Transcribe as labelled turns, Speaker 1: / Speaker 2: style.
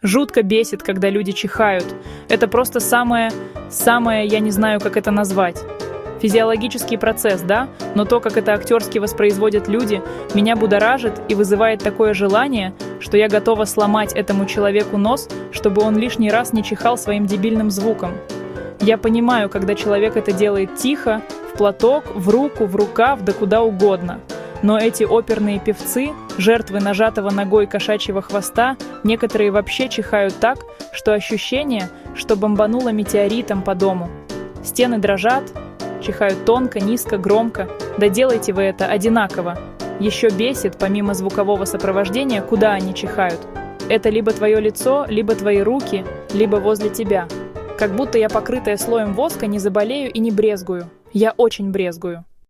Speaker 1: Жутко бесит, когда люди чихают. Это просто самое, я не знаю, как это назвать. Физиологический процесс, да? Но то, как это актерски воспроизводят люди, меня будоражит и вызывает такое желание, что я готова сломать этому человеку нос, чтобы он лишний раз не чихал своим дебильным звуком. Я понимаю, когда человек это делает тихо, в платок, в руку, в рукав, да куда угодно. Но эти оперные певцы, жертвы нажатого ногой кошачьего хвоста, некоторые вообще чихают так, что ощущение, что бомбануло метеоритом по дому. Стены дрожат, чихают тонко, низко, громко. Да делайте вы это одинаково. Еще бесит, помимо звукового сопровождения, куда они чихают. Это либо твое лицо, либо твои руки, либо возле тебя. Как будто я, покрытая слоем воска, не заболею и не брезгую. Я очень брезгую.